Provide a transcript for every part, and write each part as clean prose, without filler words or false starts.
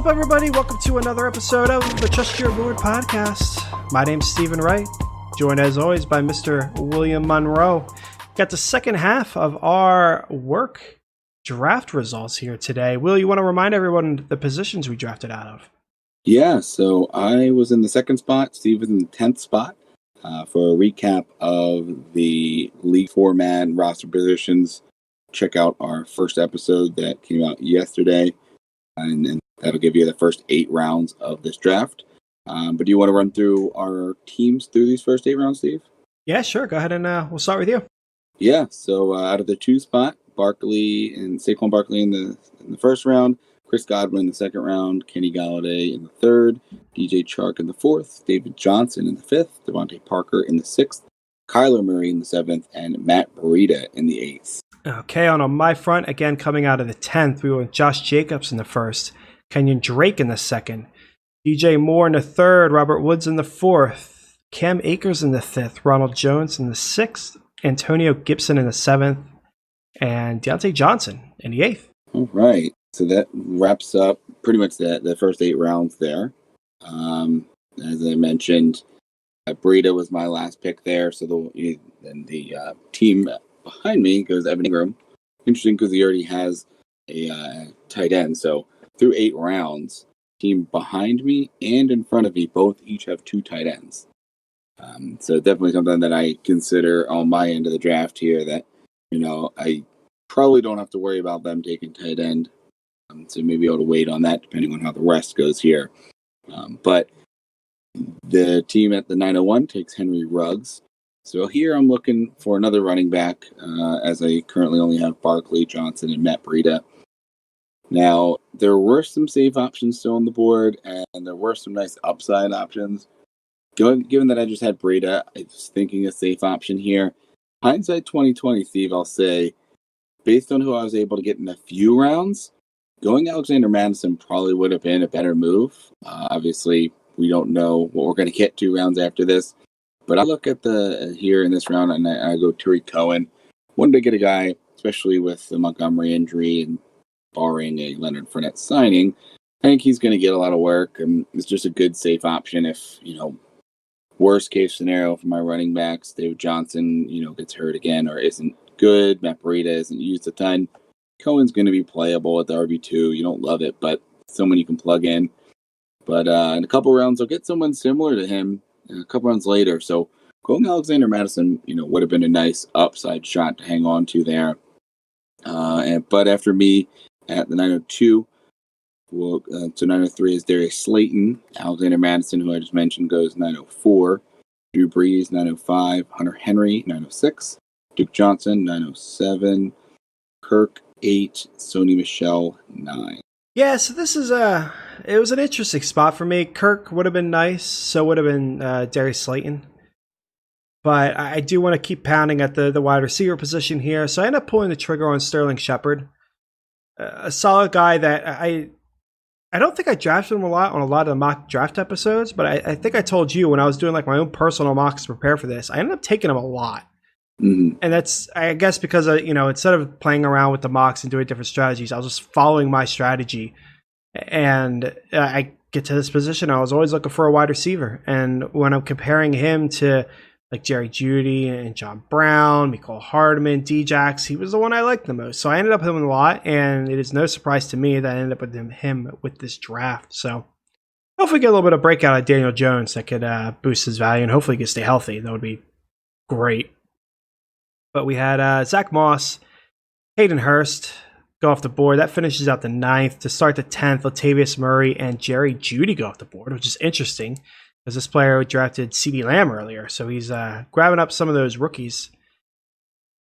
everybody? Welcome to another episode of the Trust Your Board podcast. My name's Stephen Wright, joined as always by Mr. William Monroe. Got the second half of our work draft results here today. Will, you want to remind everyone the positions we drafted out of? Yeah, so I was in the second spot, Steve was in the 10th spot. For a recap of the league format and roster positions, check out our first episode that came out yesterday, and that'll give you the first 8 rounds of this draft. But do you want to run through our teams through these first 8 rounds, Steve? Yeah, sure. Go ahead and we'll start with you. Yeah, so out of the 2 spot, Saquon Barkley in the first round, Chris Godwin in the second round, Kenny Galladay in the third, DJ Chark in the fourth, David Johnson in the fifth, Devontae Parker in the sixth, Kyler Murray in the seventh, and Matt Breida in the eighth. Okay, on my front, again, coming out of the 10th, we went with Josh Jacobs in the first, Kenyon Drake in the second, DJ Moore in the third, Robert Woods in the fourth, Cam Akers in the fifth, Ronald Jones in the sixth, Antonio Gibson in the seventh, and Deontay Johnson in the eighth. All right. So that wraps up pretty much the first 8 rounds there. As I mentioned, Breida was my last pick there. So the team behind me goes Evan Ingram. Interesting because he already has a tight end. So through 8 rounds, team behind me and in front of me both each have 2 tight ends. So definitely something that I consider on my end of the draft here that, I probably don't have to worry about them taking tight end. So maybe able to wait on that depending on how the rest goes here. But the team at the 901 takes Henry Ruggs. So here I'm looking for another running back, as I currently only have Barkley, Johnson, and Matt Breida. Now, there were some safe options still on the board, and there were some nice upside options. Given that I just had Breida, I was thinking a safe option here. Hindsight 2020, Steve, I'll say, based on who I was able to get in a few rounds, going Alexander Madison probably would have been a better move. Obviously, we don't know what we're going to get 2 rounds after this. But I look at here in this round, and I go Tariq Cohen. Wanted to get a guy, especially with the Montgomery injury and barring a Leonard Fournette signing. I think he's going to get a lot of work. And it's just a good, safe option if, worst case scenario for my running backs, David Johnson, gets hurt again or isn't good. Matt Breida isn't used a ton. Cohen's going to be playable at the RB2. You don't love it, but someone you can plug in. But in a couple rounds, I'll get someone similar to him a couple rounds later. So going Alexander Madison, would have been a nice upside shot to hang on to there. But after me at the 902, to 903 is Darius Slayton. Alexander Madison, who I just mentioned, goes 904. Drew Brees, 905. Hunter Henry, 906. Duke Johnson, 907. Kirk, 8, Sony Michel, 9. Yeah, so this is it was an interesting spot for me. Kirk would have been nice, so would have been Darius Slayton. But I do want to keep pounding at the wide receiver position here, so I end up pulling the trigger on Sterling Shepard. A solid guy that I don't think I drafted him a lot on a lot of the mock draft episodes, but I think I told you when I was doing like my own personal mocks to prepare for this, I ended up taking him a lot. Mm-hmm. And that's, I guess, because, instead of playing around with the mocks and doing different strategies, I was just following my strategy. And I get to this position, I was always looking for a wide receiver. And when I'm comparing him to like Jerry Jeudy and John Brown, Nicole Hardman, D-Jax, he was the one I liked the most. So I ended up with him a lot, and it is no surprise to me that I ended up with him with this draft. So hopefully get a little bit of breakout of Daniel Jones that could boost his value, and hopefully he can stay healthy. That would be great. But we had Zach Moss, Hayden Hurst go off the board. That finishes out the 9th. To start the 10th, Latavius Murray and Jerry Jeudy go off the board, which is interesting because this player drafted CeeDee Lamb earlier. So he's grabbing up some of those rookies.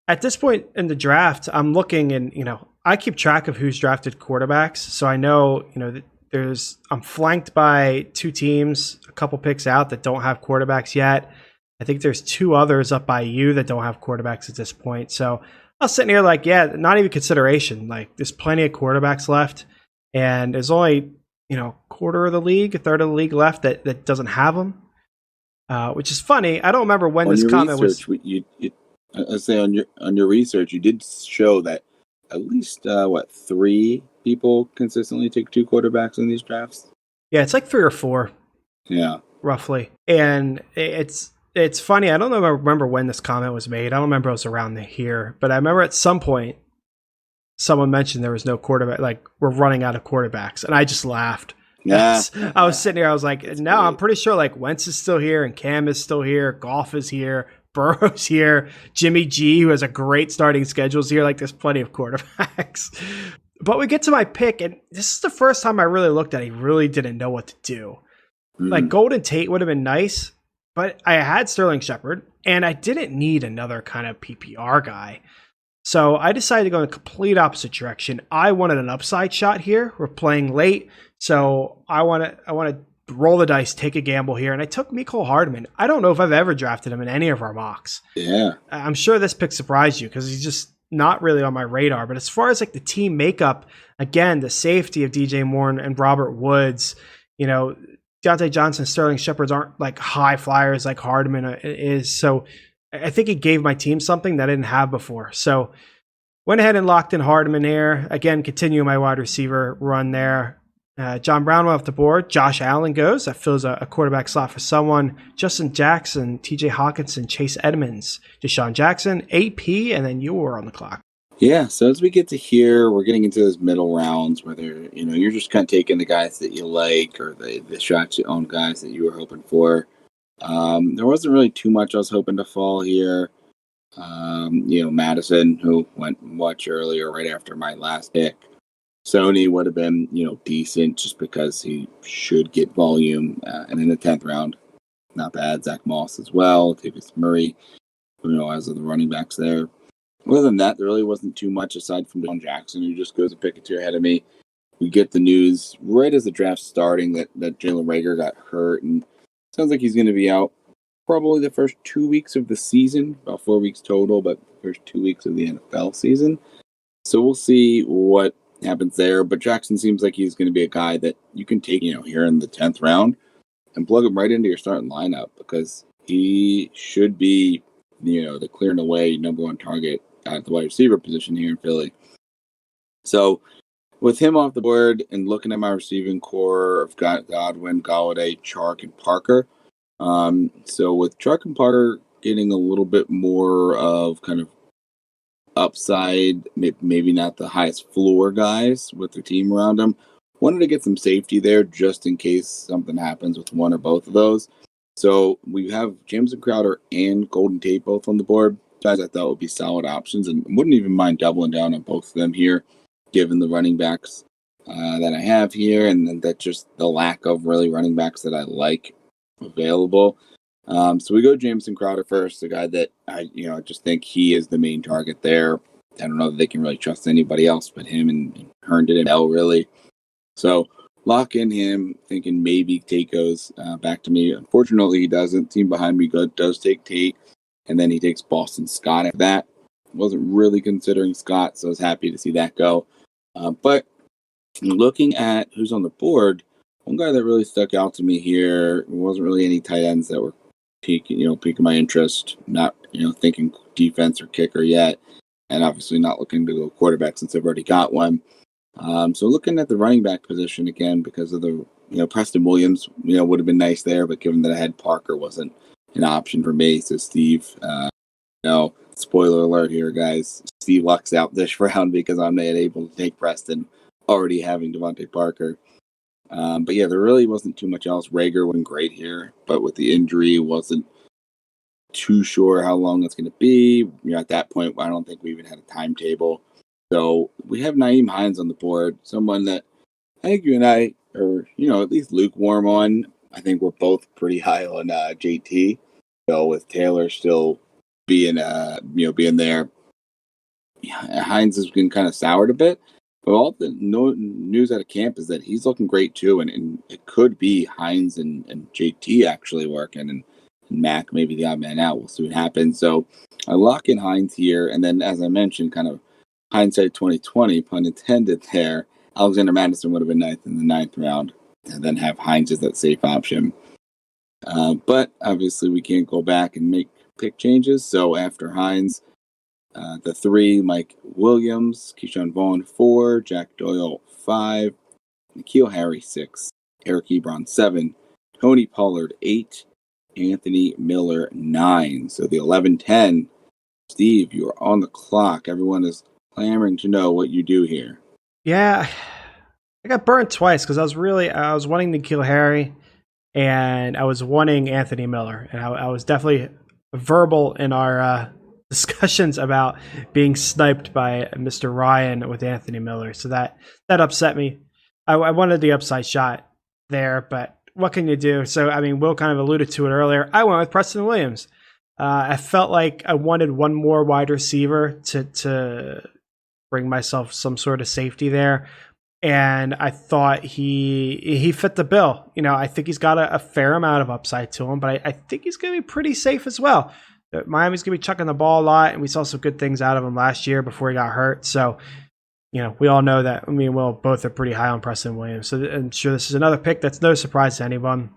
At this point in the draft, I'm looking and, I keep track of who's drafted quarterbacks. So I know, that I'm flanked by 2 teams, a couple picks out that don't have quarterbacks yet. I think there's 2 others up by you that don't have quarterbacks at this point. So I was sitting here like, yeah, not even consideration. Like, there's plenty of quarterbacks left, and there's only, quarter of the league, a third of the league left that doesn't have them, which is funny. I don't remember when this comment was. I say on your research, you did show that at least 3 people consistently take 2 quarterbacks in these drafts? Yeah, it's like 3 or 4. Yeah. Roughly. And it's funny. I don't know if I remember when this comment was made. I don't remember it was around here, but I remember at some point someone mentioned there was no quarterback, like we're running out of quarterbacks, and I just laughed. Yeah. I was sitting here. I was like, no, I'm pretty sure like Wentz is still here and Cam is still here. Goff is here. Burrow's here. Jimmy G, who has a great starting schedule, is here. Like there's plenty of quarterbacks. But we get to my pick, and this is the first time I really looked at it. He really didn't know what to do. Like Golden Tate would have been nice, but I had Sterling Shepard, and I didn't need another kind of PPR guy. So I decided to go in the complete opposite direction. I wanted an upside shot here. We're playing late, so I want to roll the dice, take a gamble here, and I took Nicole Hardman. I don't know if I've ever drafted him in any of our mocks. Yeah, I'm sure this pick surprised you because he's just not really on my radar. But as far as like the team makeup, again, the safety of DJ Moore and Robert Woods, you know, Deontay Johnson, Sterling Shepard aren't like high flyers like Hardman is. So I think he gave my team something that I didn't have before. So went ahead and locked in Hardman here. Again, continue my wide receiver run there. John Brown went off the board. Josh Allen goes. That fills a quarterback slot for someone. Justin Jackson, TJ Hawkinson, Chase Edmonds, Deshaun Jackson, AP, and then you were on the clock. Yeah, so as we get to here, we're getting into those middle rounds where you're just kind of taking the guys that you like or the shots you own guys that you were hoping for. There wasn't really too much I was hoping to fall here. Madison, who went much earlier right after my last pick. Sony would have been, decent just because he should get volume. And in the 10th round, not bad. Zach Moss as well. Davis Murray, as of the running backs there. Other than that, there really wasn't too much aside from Deshaun Jackson, who just goes a pick or two ahead of me. We get the news right as the draft's starting that Jalen Reagor got hurt, and sounds like he's going to be out probably the first 2 weeks of the season, about 4 weeks total, but the first 2 weeks of the NFL season. So we'll see what happens there. But Jackson seems like he's going to be a guy that you can take, here in the 10th round and plug him right into your starting lineup because he should be, the clear and away number one target at the wide receiver position here in Philly. So with him off the board and looking at my receiving core, I've got Godwin, Galladay, Chark, and Parker. So with Chark and Parker getting a little bit more of kind of upside, maybe not the highest floor guys with their team around them, wanted to get some safety there just in case something happens with one or both of those. So we have Jameson Crowder and Golden Tate both on the board. Guys I thought would be solid options and wouldn't even mind doubling down on both of them here, given the running backs that I have here and then that just the lack of really running backs that I like available. So we go Jameson Crowder first, the guy that I just think he is the main target there. I don't know that they can really trust anybody else but him and Herndon and L really. So lock in him, thinking maybe Tate goes back to me. Unfortunately, he doesn't. Team behind me does take Tate, and then he takes Boston Scott after that. Wasn't really considering Scott, so I was happy to see that go. But looking at who's on the board, one guy that really stuck out to me here wasn't really any tight ends that were piquing my interest. Not thinking defense or kicker yet, and obviously not looking to go quarterback since I've already got one. So looking at the running back position again because of the Preston Williams would have been nice there, but given that I had Parker wasn't an option for me. So Steve, spoiler alert here, guys. Steve lucks out this round because I'm not able to take Preston, already having Devontae Parker. But yeah, there really wasn't too much else. Reagor went great here, but with the injury, wasn't too sure how long it's going to be. At that point, I don't think we even had a timetable. So we have Nyheim Hines on the board, someone that I think you and I are, at least lukewarm on. I think we're both pretty high on JT. So with Taylor still being, being there, Hines has been kind of soured a bit. But all the news out of camp is that he's looking great too, and it could be Hines and JT actually working, and Mac maybe the odd man out. We'll see what happens. So I lock in Hines here, and then as I mentioned, kind of hindsight 2020, pun intended there, Alexander Madison would have been ninth in the 9th round, and then have Hines as that safe option. But obviously we can't go back and make pick changes. So after Hines, The 3, Mike Williams, Keyshawn Vaughn 4, Jack Doyle 5, N'Keal Harry 6, Eric Ebron 7, Tony Pollard 8, Anthony Miller 9. So the 11-10, Steve, you are on the clock. Everyone is clamoring to know what you do here. Yeah, I got burnt twice because I was wanting N'Keal Harry and I was wanting Anthony Miller. And I was definitely verbal in our discussions about being sniped by Mr. Ryan with Anthony Miller. So that upset me. I wanted the upside shot there, but what can you do? So, I mean, Will kind of alluded to it earlier. I went with Preston Williams. I felt like I wanted one more wide receiver to bring myself some sort of safety there. And I thought he fit the bill. You know, I think he's got a fair amount of upside to him, but I think he's going to be pretty safe as well. Miami's going to be chucking the ball a lot, and we saw some good things out of him last year before he got hurt. So, you know, we all know that. Me and Will both are pretty high on Preston Williams. So I'm sure this is another pick that's no surprise to anyone.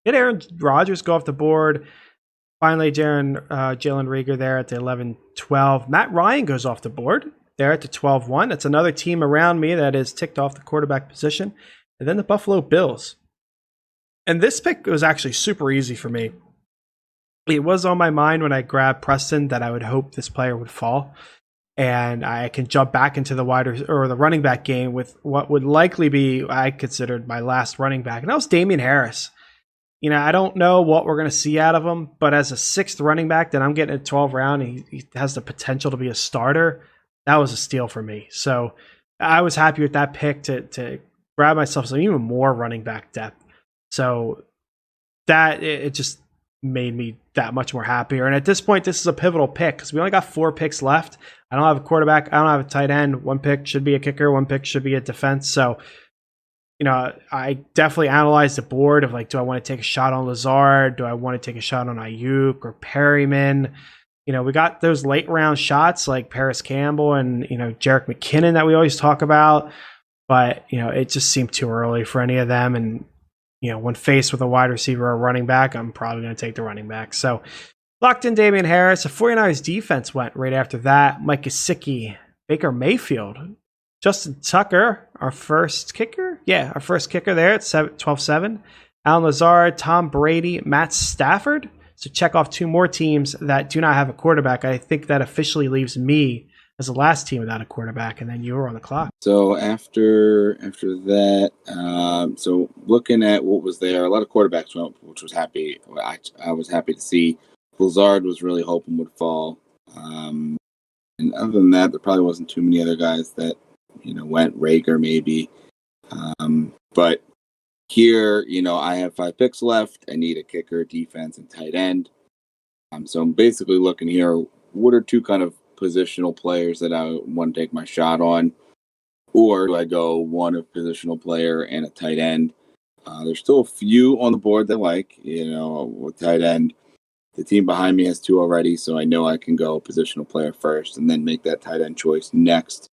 Did Aaron Rodgers go off the board? Finally, Jalen Reagor there at the 11-12. Matt Ryan goes off the board there at the 12-1. That's another team around me that is ticked off the quarterback position. And then the Buffalo Bills. And this pick was actually super easy for me. It was on my mind when I grabbed Preston that I would hope this player would fall. And I can jump back into the the running back game with what would likely be, I considered, my last running back. And that was Damien Harris. You know, I don't know what we're going to see out of him, but as a 6th running back that I'm getting at 12th round, he has the potential to be a starter. That was a steal for me. So I was happy with that pick to grab myself some even more running back depth. So that it just made me that much more happier. And at this point, this is a pivotal pick because we only got 4 picks left. I don't have a quarterback. I don't have a tight end. 1 pick should be a kicker. 1 pick should be a defense. So, you know, I definitely analyzed the board of like, do I want to take a shot on Lazard? Do I want to take a shot on Ayuk or Perryman? You know, we got those late round shots like Paris Campbell and, you know, Jerick McKinnon that we always talk about. But, you know, it just seemed too early for any of them. And, you know, when faced with a wide receiver or running back, I'm probably going to take the running back. So locked in Damien Harris. The 49ers defense went right after that. Mike Gesicki, Baker Mayfield, Justin Tucker, our first kicker. Yeah, our first kicker there at 12-7. Alan Lazard, Tom Brady, Matt Stafford. So check off 2 more teams that do not have a quarterback. I think that officially leaves me as the last team without a quarterback, and then you were on the clock. So after that, so looking at what was there, a lot of quarterbacks went, which was happy. I was happy to see. Lazard was really hoping would fall. And other than that, there probably wasn't too many other guys that, you know, went. Rager maybe. But here, you know, I have 5 picks left. I need a kicker, defense, and tight end. So I'm basically looking here, what are 2 kind of positional players that I want to take my shot on? Or do I go one of positional player and a tight end? There's still a few on the board that I like, you know, with tight end. The team behind me has 2 already, so I know I can go positional player first and then make that tight end choice next.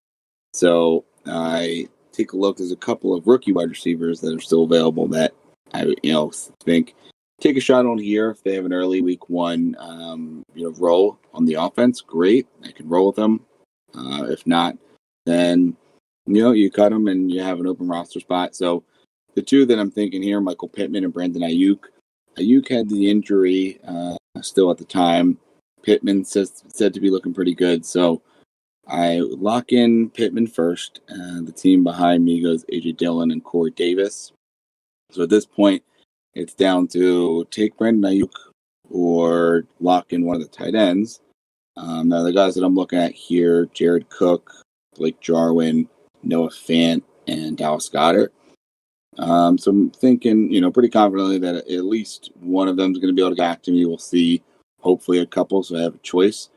So I take a look. There's a couple of rookie wide receivers that are still available that I, you know, think take a shot on here. If they have an early week 1, you know, roll on the offense, great. I can roll with them. If not, then, you know, you cut them and you have an open roster spot. So the 2 that I'm thinking here, Michael Pittman and Brandon Ayuk. Ayuk had the injury still at the time. Pittman said to be looking pretty good. So I lock in Pittman first. The team behind me goes A.J. Dillon and Corey Davis. So at this point, it's down to take Brandon Ayuk or lock in one of the tight ends. Now, the guys that I'm looking at here, Jared Cook, Blake Jarwin, Noah Fant, and Dallas Goedert. So I'm thinking, you know, pretty confidently that at least one of them is going to be able to get back to me. We'll see, hopefully a couple, so I have a choice.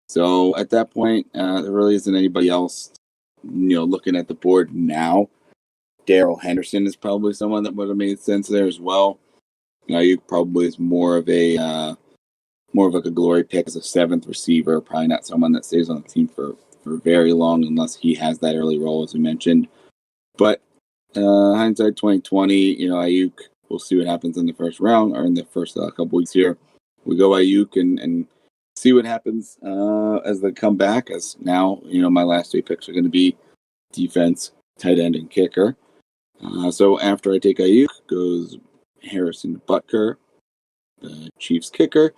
So at that point, there really isn't anybody else, you know, looking at the board now. Daryl Henderson is probably someone that would have made sense there as well. You probably is more of like a glory pick as a 7th receiver, probably not someone that stays on the team for very long unless he has that early role, as we mentioned. But hindsight 2020, you know, Ayuk, we'll see what happens in the first round or in the first couple weeks here. We go Ayuk and see what happens as they come back. As now, my last 3 picks are going to be defense, tight end, and kicker. So after I take Ayuk, goes Harrison Butker, the Chiefs kicker.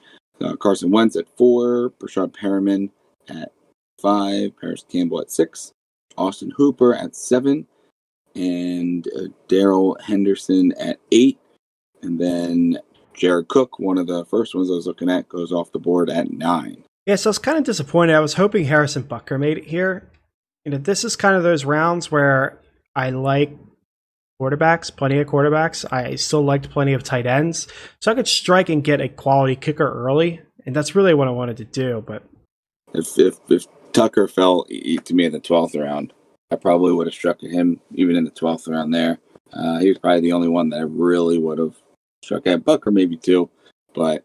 Carson Wentz at 4, Brashad Perriman at 5, Paris Campbell at 6, Austin Hooper at 7, and Daryl Henderson at 8. And then Jared Cook, one of the first ones I was looking at, goes off the board at 9. Yeah, so I was kind of disappointed. I was hoping Harrison Butker made it here. This is kind of those rounds where I like quarterbacks, plenty of quarterbacks. I still liked plenty of tight ends. So I could strike and get a quality kicker early, and that's really what I wanted to do. But if Tucker fell to me in the 12th round, I probably would have struck at him even in the 12th round there. He was probably the only one that I really would have struck at. Butker maybe too. But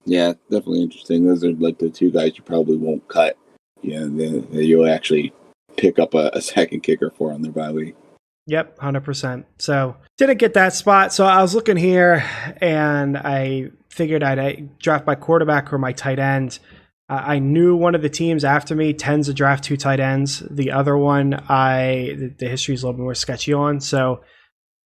yeah, definitely interesting. Those are like the 2 guys you probably won't cut. You'll actually pick up a second kicker for on their bye week. Yep, 100%. So didn't get that spot. So I was looking here, and I figured I'd draft my quarterback or my tight end. I knew one of the teams after me tends to draft 2 tight ends. The other one, the history is a little bit more sketchy on. So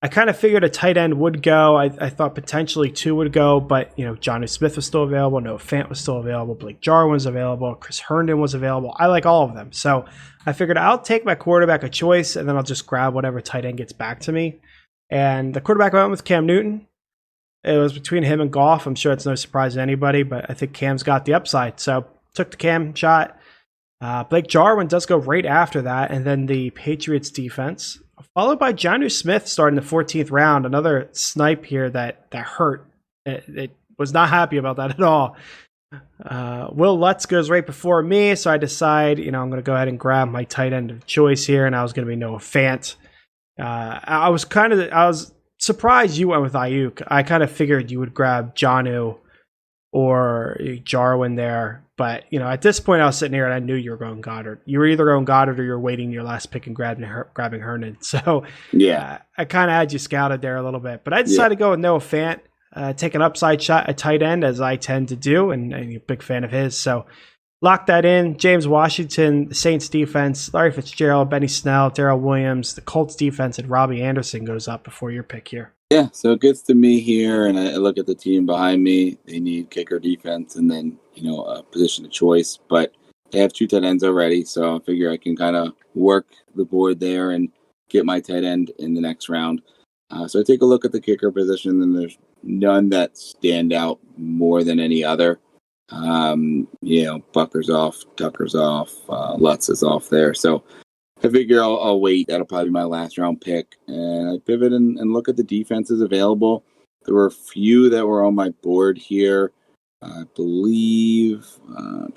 I kind of figured a tight end would go. I thought potentially 2 would go, but Jonnu Smith was still available. Noah Fant was still available. Blake Jarwin was available. Chris Herndon was available. I like all of them. So I figured I'll take my quarterback a choice, and then I'll just grab whatever tight end gets back to me. And the quarterback I went with Cam Newton. It was between him and Goff. I'm sure it's no surprise to anybody, but I think Cam's got the upside. So took the Cam shot. Blake Jarwin does go right after that, and then the Patriots defense, followed by Jonnu Smith starting the 14th round. Another snipe here that hurt. It was not happy about that at all. Will Lutz goes right before me, so I decide, I'm going to go ahead and grab my tight end of choice here, and I was going to be Noah Fant. I was surprised you went with Ayuk. I kind of figured you would grab Jonnu or Jarwin there, but at this point I was sitting here and I knew you were going Goddard. You were either going Goddard or you're waiting your last pick and grabbing Herndon. So yeah, I kind of had you scouted there a little bit, but I decided to go with Noah Fant. Take an upside shot at tight end, as I tend to do, and I'm a big fan of his. So lock that in. James Washington, the Saints defense, Larry Fitzgerald, Benny Snell, Daryl Williams, the Colts defense, and Robbie Anderson goes up before your pick here. Yeah, so it gets to me here, and I look at the team behind me. They need kicker, defense, and then, a position of choice. But they have 2 tight ends already, so I figure I can kind of work the board there and get my tight end in the next round. So I take a look at the kicker position, and there's none that stand out more than any other. Bucker's off, Tucker's off, Lutz is off there. So I figure I'll wait. That'll probably be my last round pick. And I pivot and look at the defenses available. There were a few that were on my board here. I believe a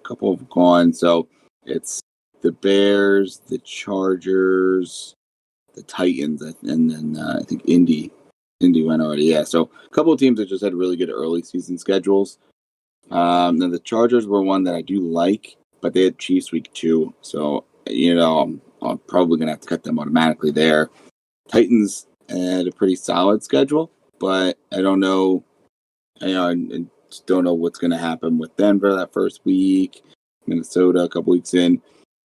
couple have gone. So it's the Bears, the Chargers, the Titans, and then I think Indy went already. Yeah, so a couple of teams that just had really good early season schedules. Then the Chargers were one that I do like, but they had Chiefs week 2. So, I'm probably going to have to cut them automatically there. Titans had a pretty solid schedule, but I don't know. I just don't know what's going to happen with Denver that first week, Minnesota a couple weeks in.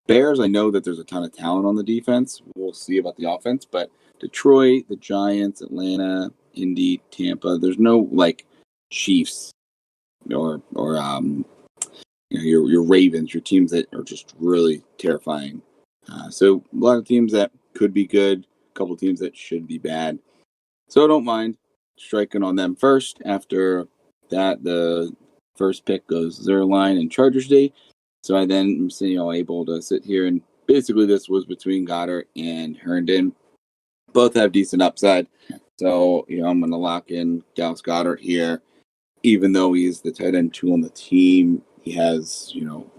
Bears, I know that there's a ton of talent on the defense. We'll see about the offense, but Detroit, the Giants, Atlanta, Indy, Tampa, there's no Chiefs or your Ravens, your teams that are just really terrifying. So a lot of teams that could be good, a couple of teams that should be bad. So I don't mind striking on them first. After that, the first pick goes Zerline and Chargers Day. So I then am able to sit here, and basically this was between Goddard and Herndon. Both have decent upside. So, I'm going to lock in Dallas Goddard here. Even though he's the tight end 2 on the team, he has,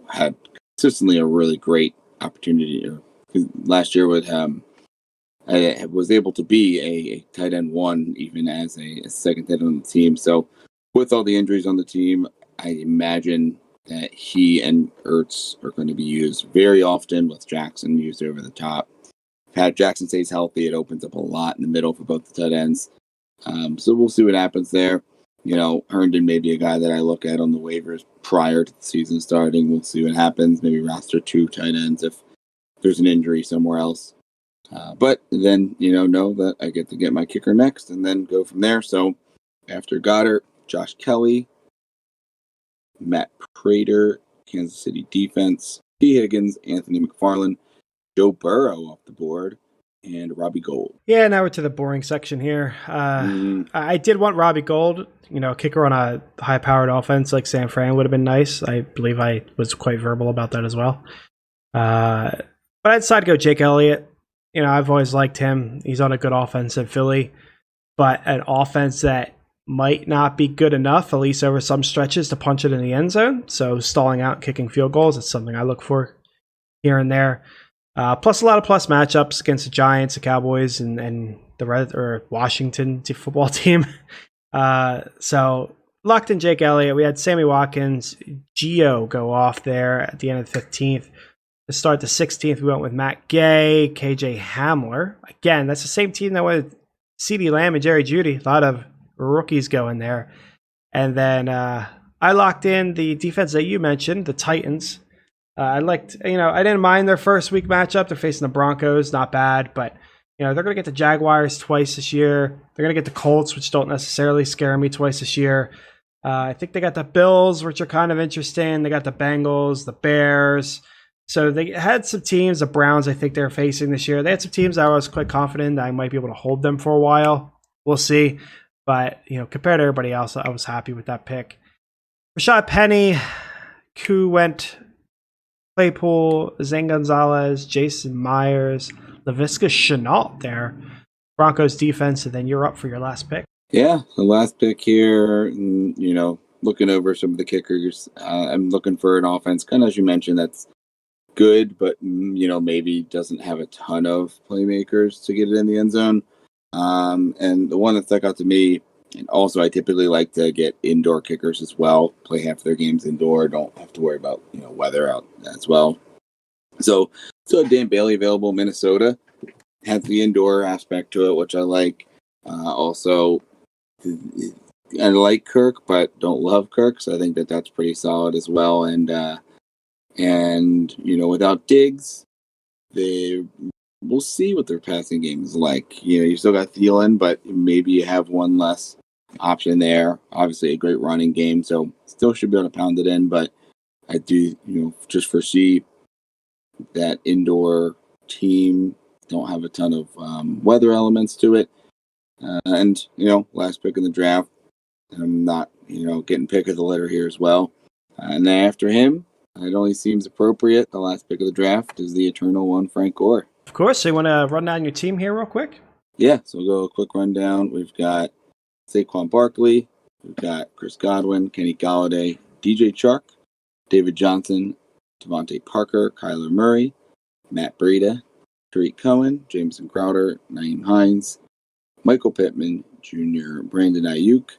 had consistently a really great opportunity. Last year I was able to be a tight end 1, even as a second tight end on the team. So with all the injuries on the team, I imagine that he and Ertz are going to be used very often, with Jackson used over the top. If Pat Jackson stays healthy, it opens up a lot in the middle for both the tight ends. So we'll see what happens there. Herndon may be a guy that I look at on the waivers prior to the season starting. We'll see what happens. Maybe roster 2 tight ends if there's an injury somewhere else. But then, know that I get to get my kicker next and then go from there. So after Goddard, Josh Kelly, Matt Prater, Kansas City defense, T. Higgins, Anthony McFarland, Joe Burrow off the board, and Robbie Gould. Yeah, now we're to the boring section here. I did want Robbie Gould, kicker on a high-powered offense like San Fran would have been nice. I believe I was quite verbal about that as well. But I decided to go Jake Elliott. I've always liked him. He's on a good offense in Philly, but an offense that might not be good enough, at least over some stretches, to punch it in the end zone. So stalling out, kicking field goals, it's something I look for here and there. Plus a lot of plus matchups against the Giants, the Cowboys, and the Washington football team. So locked in Jake Elliott. We had Sammy Watkins, Gio go off there at the end of the 15th. To start the 16th, we went with Matt Gay, KJ Hamler. Again, that's the same team that went with CeeDee Lamb and Jerry Jeudy. A lot of rookies going there. And then I locked in the defense that you mentioned, the Titans. I liked, I didn't mind their first week matchup. They're facing the Broncos, not bad, but they're going to get the Jaguars twice this year. They're going to get the Colts, which don't necessarily scare me, twice this year. I think they got the Bills, which are kind of interesting. They got the Bengals, the Bears. So they had some teams, the Browns, I think they're facing this year. They had some teams that I was quite confident that I might be able to hold them for a while. We'll see. But, compared to everybody else, I was happy with that pick. Rashad Penny, Koo went Claypool, Zane Gonzalez, Jason Myers, Laviska Shenault there. Broncos defense, and then you're up for your last pick. Yeah, the last pick here, looking over some of the kickers, I'm looking for an offense, kind of as you mentioned, that's good, but, maybe doesn't have a ton of playmakers to get it in the end zone. And the one that stuck out to me, and also I typically like to get indoor kickers as well, play half their games indoor, don't have to worry about, weather out as well. So Dan Bailey available, Minnesota, has the indoor aspect to it, which I like. Also, I like Kirk, but don't love Kirk, so I think that's pretty solid as well. And without Diggs, we'll see what their passing game is like. You still got Thielen, but maybe you have one less option there. Obviously, a great running game, so still should be able to pound it in. But I do, just foresee that indoor team don't have a ton of weather elements to it. And last pick in the draft, I'm not, getting pick of the litter here as well. And then after him, it only seems appropriate. The last pick of the draft is the eternal one, Frank Gore. Of course. So you want to run down your team here real quick? Yeah, so we'll go a quick rundown. We've got Saquon Barkley. We've got Chris Godwin, Kenny Golladay, DJ Chark, David Johnson, Devontae Parker, Kyler Murray, Matt Breida, Tariq Cohen, Jameson Crowder, Naeem Hines, Michael Pittman Jr., Brandon Ayuk,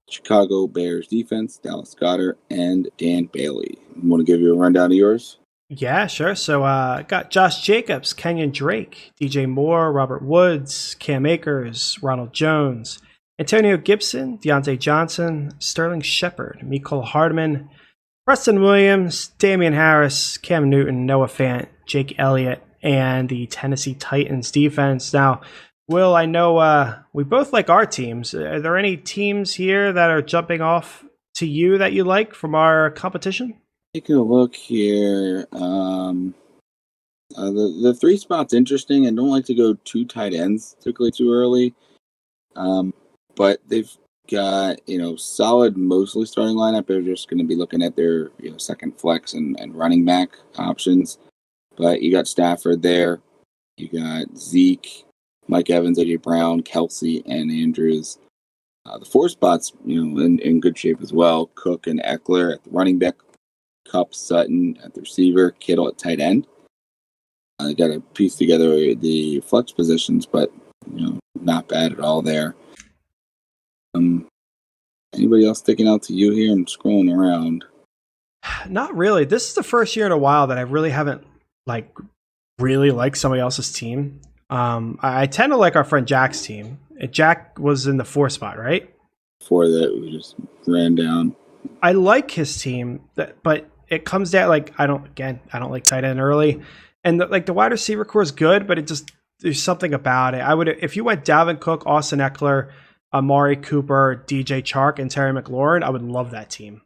Chicago Bears defense, Dallas Goedert, and Dan Bailey. Want to give you a rundown of yours? Yeah, sure. So got Josh Jacobs, Kenyon Drake, DJ Moore, Robert Woods, Cam Akers, Ronald Jones, Antonio Gibson, Deontay Johnson, Sterling Shepard, Nicole Hardman, Preston Williams, Damien Harris, Cam Newton, Noah Fant, Jake Elliott, and the Tennessee Titans defense. Now, Will, I know we both like our teams. Are there any teams here that are jumping off to you that you like from our competition? Take a look here. The 3 spot's interesting. I don't like to go 2 tight ends, typically too early. But they've got, solid, mostly starting lineup. They're just going to be looking at their, second flex and running back options. But you got Stafford there. You got Zeke, Mike Evans, A.J. Brown, Kelsey, and Andrews. The 4 spots, in good shape as well. Cook and Eckler at the running back. Kupp, Sutton at the receiver. Kittle at tight end. They got to piece together the flex positions, but, not bad at all there. Anybody else sticking out to you here? I'm scrolling around. Not really. This is the first year in a while that I really haven't really liked somebody else's team. I tend to like our friend Jack's team. Jack was in the 4 spot, right? before that we just ran down. I like his team, but it comes down I don't like tight end early, and the wide receiver core is good, but there's something about it. I would, if you went Dalvin Cook, Austin Eckler, Amari Cooper, DJ Chark, and Terry McLaurin, I would love that team.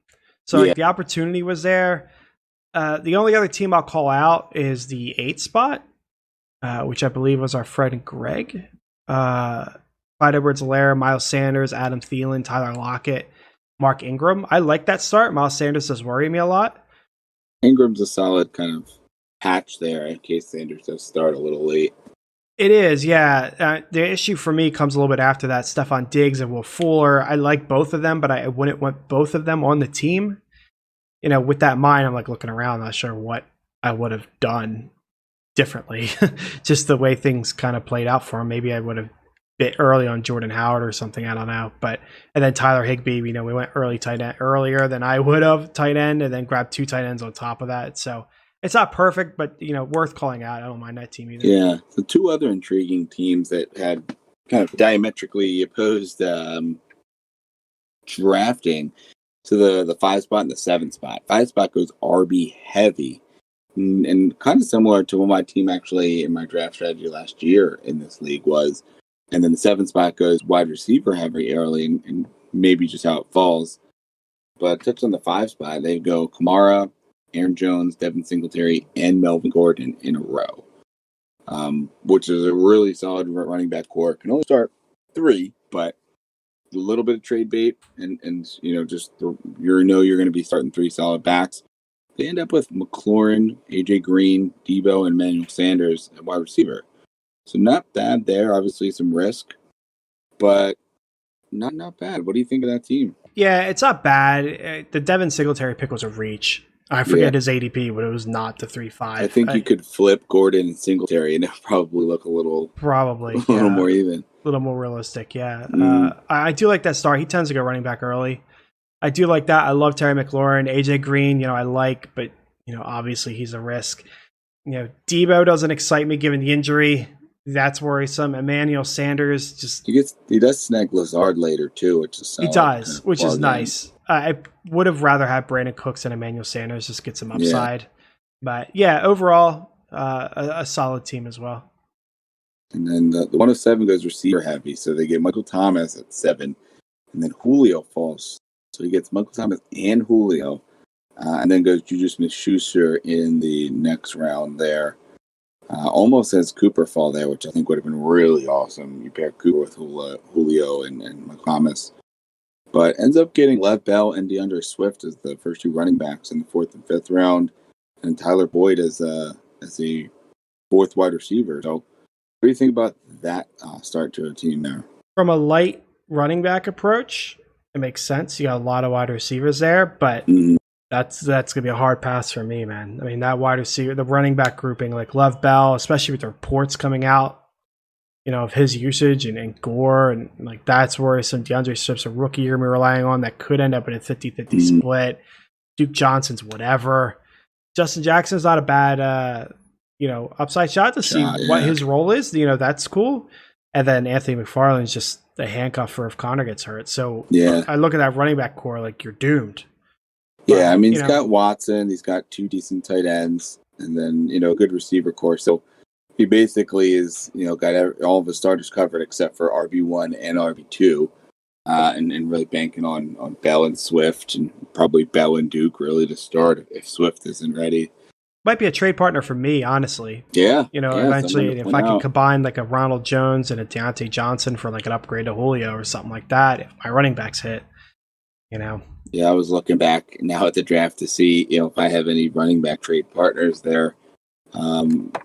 So the opportunity was there. The only other team I'll call out is the 8 spot, which I believe was our friend Greg. Clyde Edwards-Helaire, Miles Sanders, Adam Thielen, Tyler Lockett, Mark Ingram. I like that start. Miles Sanders does worry me a lot. Ingram's a solid kind of patch there in case Sanders does start a little late. It is, yeah. The issue for me comes a little bit after that. Stephon Diggs and Will Fuller. I like both of them, but I wouldn't want both of them on the team. With that in mind, I'm looking around, not sure what I would have done differently. Just the way things kind of played out for him. Maybe I would have bit early on Jordan Howard or something. I don't know. And then Tyler Higbee, we went early tight end earlier than I would have tight end, and then grabbed 2 tight ends on top of that. So it's not perfect, but worth calling out. I don't mind that team either. Yeah. The 2 other intriguing teams that had kind of diametrically opposed drafting. So the 5 spot and the 7 spot. 5 spot goes RB heavy. And kind of similar to what my team actually in my draft strategy last year in this league was. And then the 7 spot goes wide receiver heavy early and maybe just how it falls. But touch on the 5 spot, they go Kamara, Aaron Jones, Devin Singletary, and Melvin Gordon in a row. Which is a really solid running back core. Can only start 3, but a little bit of trade bait and just you're going to be starting 3 solid backs. They end up with McLaurin, AJ Green, Debo, and Emmanuel Sanders at wide receiver. So not bad there. Obviously some risk, but not bad. What do you think of that team? Yeah, it's not bad. The Devin Singletary pick was a reach. I forget his ADP, but it was not the 3.5. I think you could flip Gordon and Singletary, and it would probably look a little more even. A little more realistic, yeah. I do like that start. He tends to go running back early. I do like that. I love Terry McLaurin. AJ Green, I like, but obviously he's a risk. Debo doesn't excite me given the injury. That's worrisome. Emmanuel Sanders just he does snag Lazard later too, which is he does, which is nice. I would have rather had Brandon Cooks and Emmanuel Sanders, just get some upside. Yeah. But yeah, overall, a solid team as well. And then the 107 goes receiver heavy, so they get Michael Thomas at 7, and then Julio falls, so he gets Michael Thomas and Julio, and then goes Juju Smith-Schuster in the next round there. Almost has Cooper fall there, which I think would have been really awesome. You pair Cooper with Julio and Michael Thomas. But ends up getting Lev Bell and DeAndre Swift as the first 2 running backs in the 4th and 5th round, and Tyler Boyd as a 4th wide receiver. So what do you think about that start to a team there? From a light running back approach, it makes sense. You got a lot of wide receivers there, but that's going to be a hard pass for me, man. I mean, that wide receiver, the running back grouping, like Lev Bell, especially with the reports coming out, of his usage and Gore, and that's worrisome. DeAndre Swift's a rookie you're going to be relying on that could end up in a 50-50 split. Duke Johnson's whatever. Justin Jackson's not a bad, upside shot to see what his role is. That's cool. And then Anthony McFarland's just a handcuff for if Connor gets hurt. So I look at that running back core like you're doomed. Yeah, I mean, he's got Watson. He's got 2 decent tight ends, and then a good receiver core. So he basically is got all of his starters covered except for RB1 and RB2, and really banking on Bell and Swift, and probably Bell and Duke really to start if Swift isn't ready. Might be a trade partner for me, honestly. Yeah. Eventually, if I can combine like a Ronald Jones and a Deontay Johnson for like an upgrade to Julio or something like that, if my running backs hit, Yeah, I was looking back now at the draft to see, if I have any running back trade partners there. And,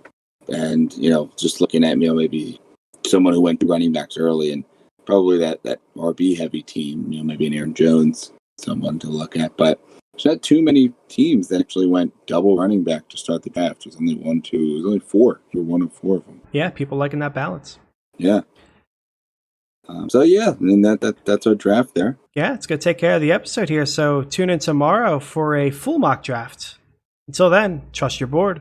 just looking at, maybe someone who went through running backs early, and probably that RB heavy team, maybe an Aaron Jones, someone to look at. But there's not too many teams that actually went double running back to start the draft. There's only 4. You're 1 of 4 of them. Yeah, people liking that balance. Yeah. That's our draft there. Yeah, it's going to take care of the episode here. So tune in tomorrow for a full mock draft. Until then, trust your board.